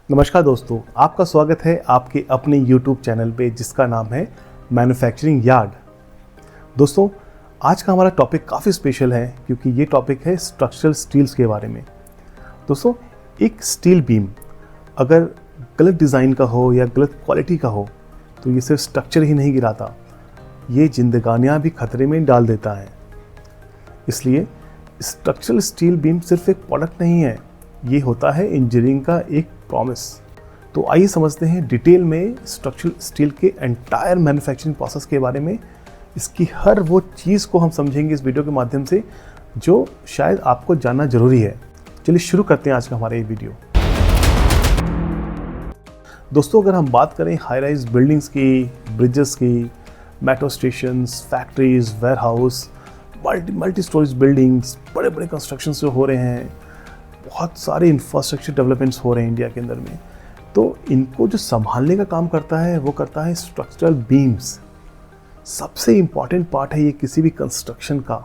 नमस्कार दोस्तों, आपका स्वागत है आपके अपने YouTube चैनल पे जिसका नाम है मैन्युफैक्चरिंग यार्ड। दोस्तों, आज का हमारा टॉपिक काफ़ी स्पेशल है क्योंकि ये टॉपिक है स्ट्रक्चरल स्टील्स के बारे में। दोस्तों, एक स्टील बीम अगर गलत डिज़ाइन का हो या गलत क्वालिटी का हो तो ये सिर्फ स्ट्रक्चर ही नहीं गिराता, ये जिंदगानियाँ भी खतरे में डाल देता है। इसलिए स्ट्रक्चरल स्टील बीम सिर्फ एक प्रोडक्ट नहीं है, ये होता है इंजीनियरिंग का एक प्रॉमिस। तो आइए समझते हैं डिटेल में स्ट्रक्चरल स्टील के एंटायर मैन्युफैक्चरिंग प्रोसेस के बारे में। इसकी हर वो चीज़ को हम समझेंगे इस वीडियो के माध्यम से जो शायद आपको जानना जरूरी है। चलिए शुरू करते हैं आज का हमारा ये वीडियो। दोस्तों, अगर हम बात करें हाई राइज बिल्डिंग्स की, ब्रिजेस की, metro stations, factories, warehouse, multi storage buildings, बड़े बड़े कंस्ट्रक्शंस जो हो रहे हैं, बहुत सारे इंफ्रास्ट्रक्चर डेवलपमेंट्स हो रहे हैं इंडिया के अंदर में, तो इनको जो संभालने का काम करता है वो करता है स्ट्रक्चरल बीम्स। सबसे इम्पॉर्टेंट पार्ट है ये किसी भी कंस्ट्रक्शन का।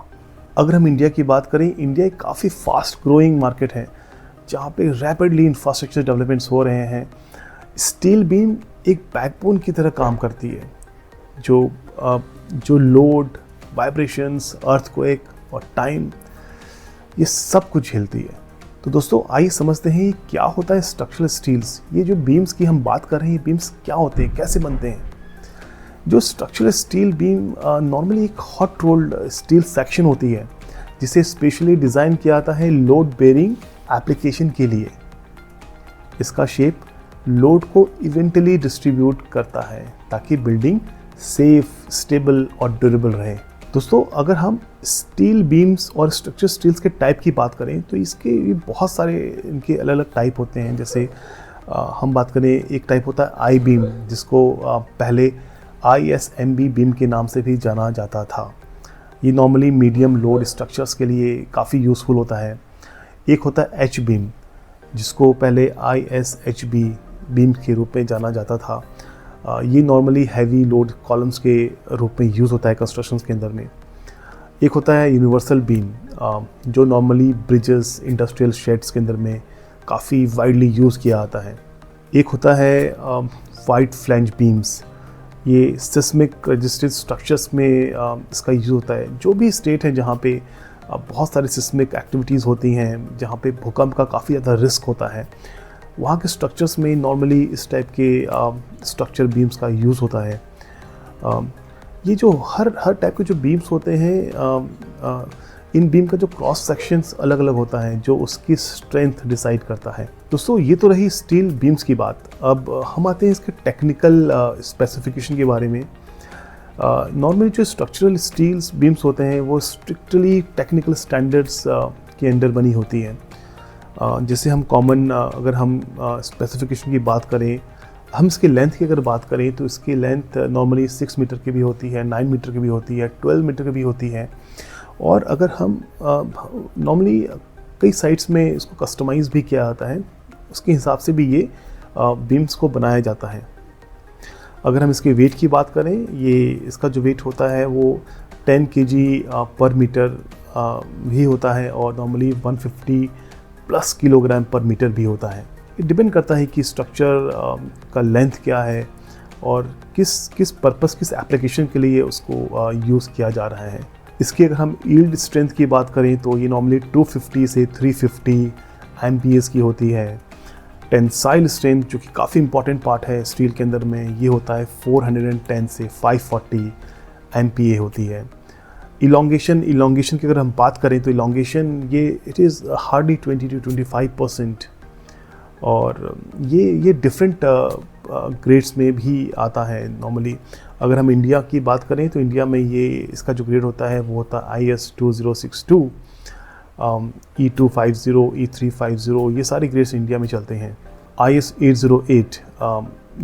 अगर हम इंडिया की बात करें, इंडिया एक काफ़ी फास्ट ग्रोइंग मार्केट है जहाँ पे रैपिडली इंफ्रास्ट्रक्चर डेवलपमेंट्स हो रहे हैं। स्टील बीम एक बैकबोन की तरह काम करती है जो लोड, वाइब्रेशंस, अर्थक्वेक और टाइम, ये सब कुछ झेलती है। तो दोस्तों, आइए समझते हैं क्या होता है स्ट्रक्चरल स्टील्स। ये जो बीम्स की हम बात कर रहे हैं, ये बीम्स क्या होते हैं, कैसे बनते हैं। जो स्ट्रक्चरल स्टील बीम नॉर्मली एक हॉट रोल्ड स्टील सेक्शन होती है जिसे स्पेशली डिज़ाइन किया जाता है लोड बेयरिंग एप्लीकेशन के लिए। इसका शेप लोड को इवेंटली डिस्ट्रीब्यूट करता है ताकि बिल्डिंग सेफ, स्टेबल और ड्यूरेबल रहे। दोस्तों, अगर हम स्टील बीम्स और स्ट्रक्चर स्टील्स के टाइप की बात करें तो इसके बहुत सारे इनके अलग अलग टाइप होते हैं। जैसे हम बात करें, एक टाइप होता है आई बीम, जिसको पहले ISMB बीम के नाम से भी जाना जाता था। ये नॉर्मली मीडियम लोड स्ट्रक्चर्स के लिए काफ़ी यूज़फुल होता है। एक होता है एच बीम, जिसको पहले ISHB बीम के रूप में जाना जाता था। ये नॉर्मली हैवी लोड कॉलम्स के रूप में यूज़ होता है कंस्ट्रक्शंस के अंदर में। एक होता है यूनिवर्सल बीम, जो नॉर्मली ब्रिजेस, इंडस्ट्रियल शेड्स के अंदर में काफ़ी वाइडली यूज़ किया जाता है। एक होता है वाइड फ्लैंज बीम्स, ये सिस्मिक रजिस्टर्ड स्ट्रक्चर्स में इसका यूज़ होता है। जो भी स्टेट है जहाँ पे बहुत सारी सिस्मिक एक्टिविटीज़ होती हैं, जहाँ पे भूकंप का काफ़ी ज़्यादा रिस्क होता है, वहाँ के स्ट्रक्चर्स में नॉर्मली इस टाइप के स्ट्रक्चर बीम्स का यूज़ होता है। ये जो हर टाइप के जो बीम्स होते हैं, इन बीम का जो क्रॉस सेक्शंस अलग अलग होता है जो उसकी स्ट्रेंथ डिसाइड करता है। दोस्तों, ये तो रही स्टील बीम्स की बात। अब हम आते हैं इसके टेक्निकल स्पेसिफिकेशन के बारे में। नॉर्मली जो स्ट्रक्चरल स्टील्स बीम्स होते हैं वो स्ट्रिक्टली टेक्निकल स्टैंडर्ड्स के अंडर बनी होती हैं। जैसे हम कॉमन अगर हम स्पेसिफिकेशन की बात करें, हम इसके लेंथ की अगर बात करें तो इसकी लेंथ नॉर्मली 6 मीटर की भी होती है, 9 मीटर की भी होती है, 12 मीटर की भी होती है। और अगर हम नॉर्मली कई साइट्स में इसको कस्टमाइज़ भी किया जाता है, उसके हिसाब से भी ये बीम्स को बनाया जाता है। अगर हम इसके वेट की बात करें, ये इसका जो वेट होता है वो 10 kg पर मीटर भी होता है और नॉर्मली 150 प्लस किलोग्राम पर मीटर भी होता है। ये डिपेंड करता है कि स्ट्रक्चर का लेंथ क्या है और किस पर्पस, किस एप्लीकेशन के लिए उसको यूज़ किया जा रहा है। इसकी अगर हम यील्ड स्ट्रेंथ की बात करें तो ये नॉर्मली 250 से 350 MPa की होती है। टेंसाइल स्ट्रेंथ, जो कि काफ़ी इंपॉर्टेंट पार्ट है स्टील के अंदर में, ये होता है 410 से 540 MPa होती है। इलोंगेशन की अगर हम बात करें तो इलोंगेशन ये इट इज़ हार्डली 20 to 25%। और ये डिफरेंट ग्रेड्स में भी आता है। नॉर्मली अगर हम इंडिया की बात करें तो इंडिया में ये इसका जो ग्रेड होता है वो होता है IS 2062, E250, E350, ये सारे ग्रेड्स इंडिया में चलते हैं। IS 808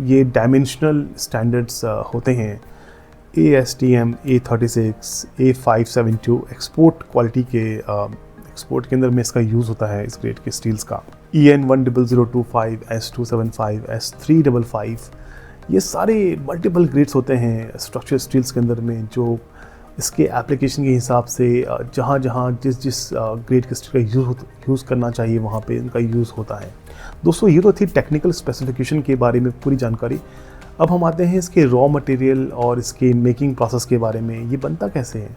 ये डायमेंशनल स्टैंडर्ड्स होते हैं। ASTM A36, A572 export quality के एक्सपोर्ट के अंदर में इसका यूज़ होता है इस ग्रेड के स्टील्स का। EN 10025, S275, S355, ये सारे मल्टीपल ग्रेड्स होते हैं स्ट्रक्चर स्टील्स के अंदर में, जो इसके एप्लीकेशन के हिसाब से जहाँ जिस ग्रेड के स्टील का यूज़ करना चाहिए वहाँ पे इनका यूज़ होता है। दोस्तों ये तो थी टेक्निकल स्पेसिफिकेशन के बारे में पूरी जानकारी। अब हम आते हैं इसके रॉ मटेरियल और इसके मेकिंग प्रोसेस के बारे में, ये बनता कैसे है।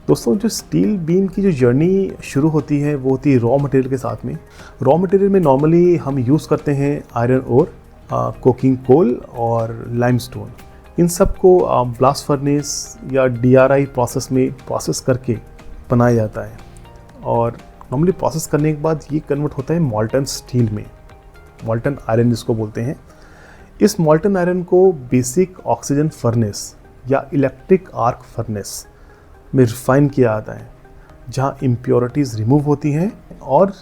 दोस्तों जो स्टील बीम की जो जर्नी शुरू होती है वो होती है रॉ मटेरियल के साथ में। रॉ मटेरियल में नॉर्मली हम यूज़ करते हैं आयरन ओर, कोकिंग कोल और लाइमस्टोन। इन सब को ब्लास्ट फर्नेस या DRI प्रोसेस में प्रोसेस करके बनाया जाता है और नॉर्मली प्रोसेस करने के बाद ये कन्वर्ट होता है मॉल्टन स्टील में, मॉल्टन आयरन जिसको बोलते हैं। इस मॉल्टन आयरन को बेसिक ऑक्सीजन फर्नेस या इलेक्ट्रिक आर्क फर्नेस में रिफाइन किया जाता है, जहाँ इम्प्योरिटीज़ रिमूव होती हैं और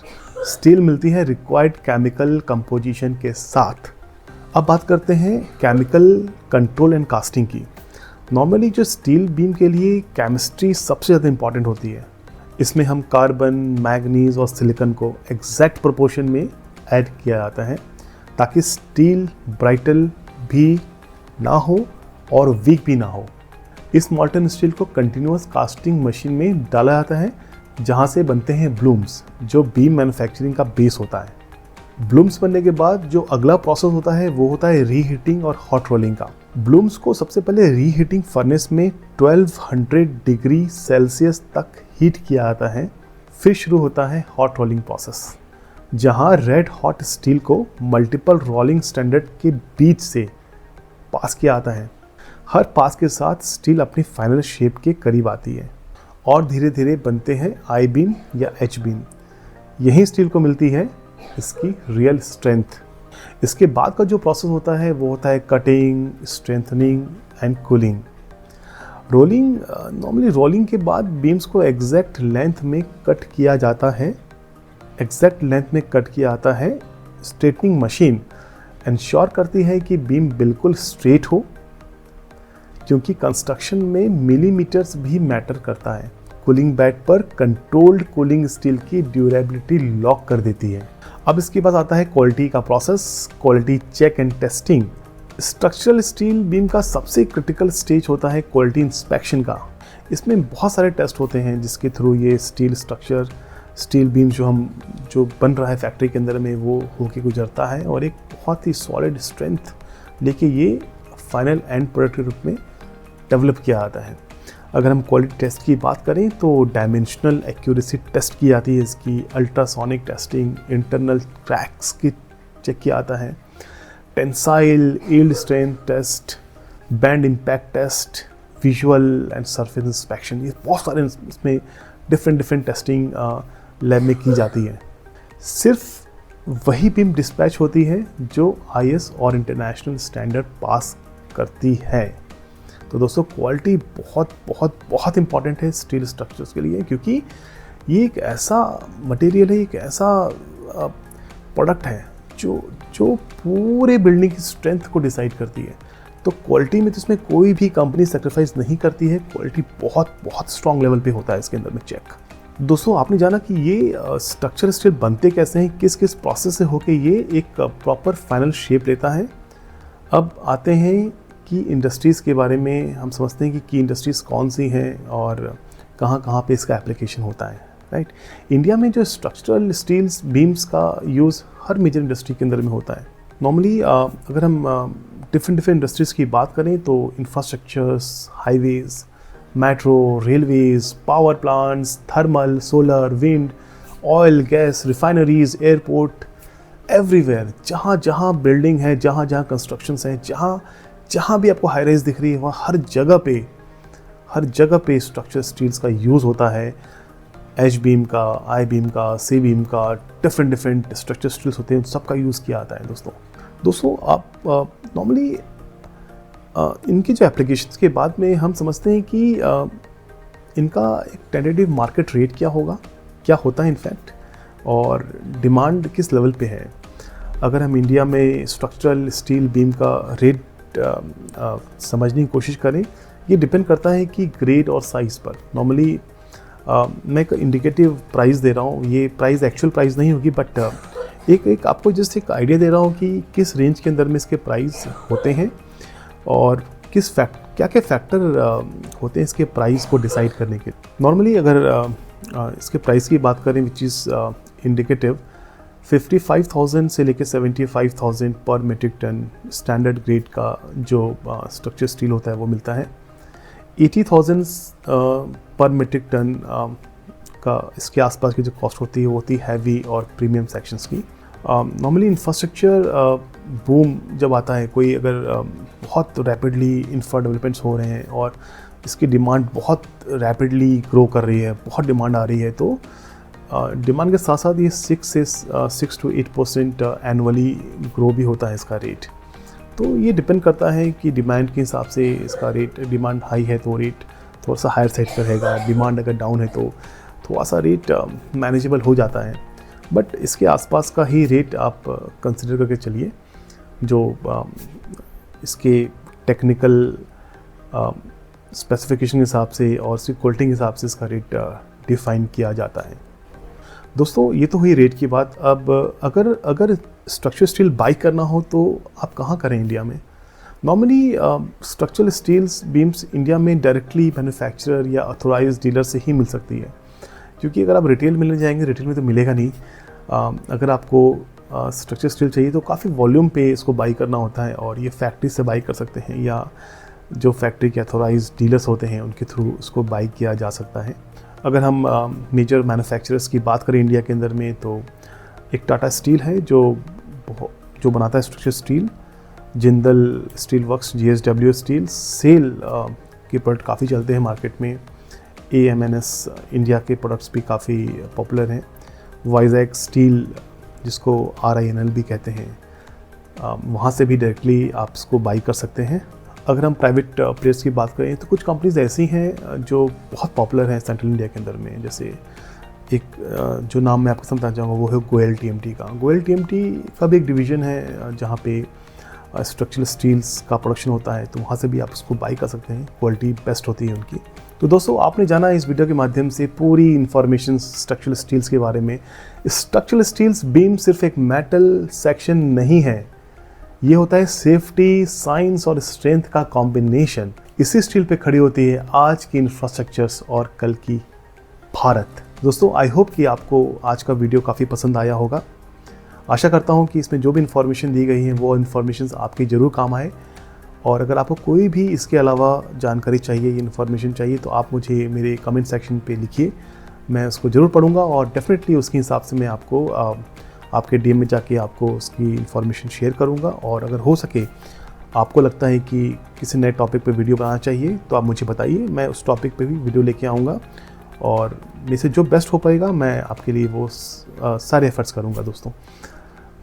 स्टील मिलती है रिक्वायर्ड केमिकल कंपोजिशन के साथ। अब बात करते हैं केमिकल कंट्रोल एंड कास्टिंग की। नॉर्मली जो स्टील बीम के लिए केमिस्ट्री सबसे ज़्यादा इंपॉर्टेंट होती है। इसमें हम कार्बन, मैग्नीज और सिलिकॉन को एग्जैक्ट प्रोपोर्शन में ऐड किया जाता है ताकि स्टील ब्राइटल भी ना हो और वीक भी ना हो। इस मॉल्टन स्टील को कंटिन्यूअस कास्टिंग मशीन में डाला जाता है जहाँ से बनते हैं ब्लूम्स, जो बीम मैन्युफैक्चरिंग का बेस होता है। ब्लूम्स बनने के बाद जो अगला प्रोसेस होता है वो होता है रीहीटिंग और हॉट रोलिंग का। ब्लूम्स को सबसे पहले रीहीटिंग फर्नेस में 1200 डिग्री सेल्सियस तक हीट किया जाता है। फिर शुरू होता है हॉट रोलिंग प्रोसेस, जहां रेड हॉट स्टील को मल्टीपल रोलिंग स्टैंडर्ड के बीच से पास किया जाता है। हर पास के साथ स्टील अपनी फाइनल शेप के करीब आती है और धीरे धीरे बनते हैं आई बीम या एच बीम। यही स्टील को मिलती है इसकी रियल स्ट्रेंथ। इसके बाद का जो प्रोसेस होता है वो होता है cutting, strengthening and cooling. Rolling, normally rolling के बाद बीम्स को एग्जैक्ट लेंथ में कट किया जाता है। एग्जैक्ट लेंथ में कट किया जाता है। स्ट्रेटनिंग मशीन इंश्योर करती है कि बीम बिल्कुल स्ट्रेट हो, क्योंकि कंस्ट्रक्शन में मिलीमीटर्स भी मैटर करता है। कूलिंग बेड पर कंट्रोल्ड कूलिंग स्टील की ड्यूरेबिलिटी लॉक कर देती है। अब इसके बाद आता है क्वालिटी का प्रोसेस, quality check and testing. Structural steel beam का सबसे क्रिटिकल स्टेज होता है क्वालिटी इंस्पेक्शन का। इसमें बहुत सारे टेस्ट होते हैं जिसके थ्रू ये स्टील स्ट्रक्चर, स्टील बीम जो बन रहा है फैक्ट्री के अंदर में वो होके गुजरता है और एक बहुत ही सॉलिड स्ट्रेंथ लेके ये फाइनल एंड प्रोडक्ट के रूप में डेवलप किया जाता है। अगर हम क्वालिटी टेस्ट की बात करें तो डायमेंशनल एक्यूरेसी टेस्ट की जाती है इसकी, अल्ट्रासोनिक टेस्टिंग, इंटरनल क्रैक्स की चेक किया जाता है, tensile, yield strength test, bend impact test, visual and surface inspection. ये बहुत सारे इसमें डिफरेंट टेस्टिंग लैब में की जाती है। सिर्फ वही बीम डिस्पैच होती है जो IS और इंटरनेशनल स्टैंडर्ड पास करती है। तो दोस्तों क्वालिटी बहुत बहुत बहुत इंपॉर्टेंट है स्टील स्ट्रक्चर्स के लिए, क्योंकि ये एक ऐसा मटेरियल है, एक ऐसा प्रोडक्ट है जो पूरे बिल्डिंग की स्ट्रेंथ को डिसाइड करती है। तो क्वालिटी में तो इसमें कोई भी कंपनी सेक्रीफाइस नहीं करती है। क्वालिटी बहुत बहुत स्ट्रॉन्ग लेवल पे होता है इसके अंदर में चेक। दोस्तों आपने जाना कि ये स्ट्रक्चर स्टील बनते कैसे हैं, किस किस प्रोसेस से होके ये एक प्रॉपर फाइनल शेप लेता है। अब आते हैं की इंडस्ट्रीज़ के बारे में। हम समझते हैं कि इंडस्ट्रीज़ कौन सी हैं और कहाँ कहाँ पे इसका एप्लीकेशन होता है, राइट। इंडिया में जो स्ट्रक्चरल स्टील्स बीम्स का यूज़ हर मेजर इंडस्ट्री के अंदर में होता है। नॉर्मली अगर हम डिफरेंट इंडस्ट्रीज़ की बात करें तो infrastructures, highways, metro, Railways, power plants, thermal, solar, wind, oil, gas, refineries, airport, everywhere, जहाँ जहाँ बिल्डिंग है, जहाँ जहाँ कंस्ट्रक्शंस हैं, जहाँ भी आपको हाई राइज दिख रही है वहाँ हर जगह पे स्ट्रक्चर स्टील्स का यूज़ होता है। एच बीम का, आई बीम का, सी बीम का, डिफरेंट स्ट्रक्चर स्टील्स होते हैं, सबका यूज़ किया जाता है। दोस्तों आप नॉर्मली इनके जो एप्लीकेशंस के बाद में हम समझते हैं कि इनका एक टेंटेटिव मार्केट रेट क्या होता है इनफैक्ट, और डिमांड किस लेवल पे है। अगर हम इंडिया में स्ट्रक्चरल स्टील बीम का रेट समझने की कोशिश करें, ये डिपेंड करता है कि ग्रेड और साइज़ पर। नॉर्मली मैं एक इंडिकेटिव प्राइस दे रहा हूँ, ये प्राइस एक्चुअल प्राइस नहीं होगी, बट एक आपको जस्ट एक आइडिया दे रहा हूँ कि किस रेंज के अंदर में इसके प्राइस होते हैं और क्या फैक्टर होते हैं इसके प्राइस को डिसाइड करने के। नॉर्मली अगर इसके प्राइस की बात करें विच इज़ इंडिकेटिव, 55,000 से लेकर 75,000 पर मीट्रिक टन स्टैंडर्ड ग्रेड का जो स्ट्रक्चर स्टील होता है वो मिलता है। 80,000 पर मीट्रिक टन का इसके आसपास की जो कॉस्ट होती है वो होती है हैवी और प्रीमियम सेक्शंस की। नॉर्मली इंफ्रास्ट्रक्चर बूम जब आता है, कोई अगर बहुत रैपिडली इंफ्रा डेवलपमेंट्स हो रहे हैं और इसकी डिमांड बहुत रैपिडली ग्रो कर रही है, बहुत डिमांड आ रही है, तो डिमांड के साथ साथ ये 6 to 8% एनुअली ग्रो भी होता है इसका रेट। तो ये डिपेंड करता है कि डिमांड के हिसाब से इसका रेट, डिमांड हाई है तो रेट थोड़ा सा हायर साइड पर रहेगा, डिमांड अगर डाउन है तो थोड़ा सा रेट मैनेजेबल हो जाता है। बट इसके आसपास का ही रेट आप कंसिडर करके चलिए, जो इसके टेक्निकल स्पेसिफिकेशन के हिसाब से और उसकी क्वालिटी के हिसाब से इसका रेट डिफ़ाइन किया जाता है। दोस्तों ये तो हुई रेट की बात। अब अगर स्ट्रक्चर स्टील बाई करना हो तो आप कहाँ करें इंडिया में? Normally structural steels beams India में डायरेक्टली मैन्युफैक्चरर या ऑथोराइज्ड डीलर से ही मिल सकती है, क्योंकि अगर आप रिटेल मिलने जाएंगे, रिटेल में तो मिलेगा नहीं। अगर आपको स्ट्रक्चर स्टील चाहिए तो काफ़ी वॉल्यूम पे इसको बाई करना होता है, और ये फैक्ट्री से बाई कर सकते हैं या जो फैक्ट्री के ऑथोराइज्ड डीलर्स होते हैं उनके थ्रू उसको बाई किया जा सकता है। अगर हम मेजर मैन्युफैक्चरर्स की बात करें इंडिया के अंदर में, तो एक टाटा स्टील है जो बनाता है structure steel, Jindal steel works, JSW steel, SAIL के प्रोडक्ट काफ़ी चलते हैं मार्केट में। AMNS इंडिया के प्रोडक्ट्स भी काफ़ी पॉपुलर हैं। वाइजैक स्टील, जिसको RINL भी कहते हैं, वहाँ से भी डायरेक्टली आप इसको बाई कर सकते हैं। अगर हम प्राइवेट प्लेयर्स की बात करें तो कुछ कंपनीज ऐसी हैं जो बहुत पॉपुलर हैं सेंट्रल इंडिया के अंदर में। जैसे एक जो नाम मैं आपको समझाना चाहूँगा वो है गोयल TMT का। गोयल TMT का भी एक डिवीज़न है जहाँ पे स्ट्रक्चरल स्टील्स का प्रोडक्शन होता है, तो वहाँ से भी आप उसको बाई कर सकते हैं, क्वालिटी बेस्ट होती है उनकी। तो दोस्तों आपने जाना इस वीडियो के माध्यम से पूरी इन्फॉर्मेशन स्ट्रक्चरल स्टील्स के बारे में। स्ट्रक्चरल स्टील्स बीम सिर्फ एक मेटल सेक्शन नहीं है, ये होता है सेफ्टी, साइंस और स्ट्रेंथ का कॉम्बिनेशन। इसी स्टील पे खड़ी होती है आज की इंफ्रास्ट्रक्चर्स और कल की भारत। दोस्तों आई होप कि आपको आज का वीडियो काफ़ी पसंद आया होगा। आशा करता हूँ कि इसमें जो भी इन्फॉर्मेशन दी गई है वो इन्फॉर्मेशन आपके ज़रूर काम आए, और अगर आपको कोई भी इसके अलावा जानकारी चाहिए, इन्फॉर्मेशन चाहिए, तो आप मुझे मेरे कमेंट सेक्शन पे लिखिए, मैं उसको ज़रूर पढ़ूंगा और डेफिनेटली उसके हिसाब से मैं आपको आपके DM में जाके आपको उसकी इन्फॉर्मेशन शेयर करूंगा। और अगर हो सके आपको लगता है कि किसी नए टॉपिक पे वीडियो बनाना चाहिए तो आप मुझे बताइए, मैं उस टॉपिक पे भी वीडियो लेके आऊँगा, और मेरे से जो बेस्ट हो पाएगा मैं आपके लिए वो सारे एफर्ट्स करूँगा दोस्तों।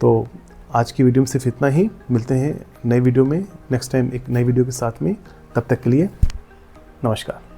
तो आज की वीडियो में सिर्फ इतना ही, मिलते हैं नई वीडियो में नेक्स्ट टाइम एक नई वीडियो के साथ में। तब तक के लिए नमस्कार।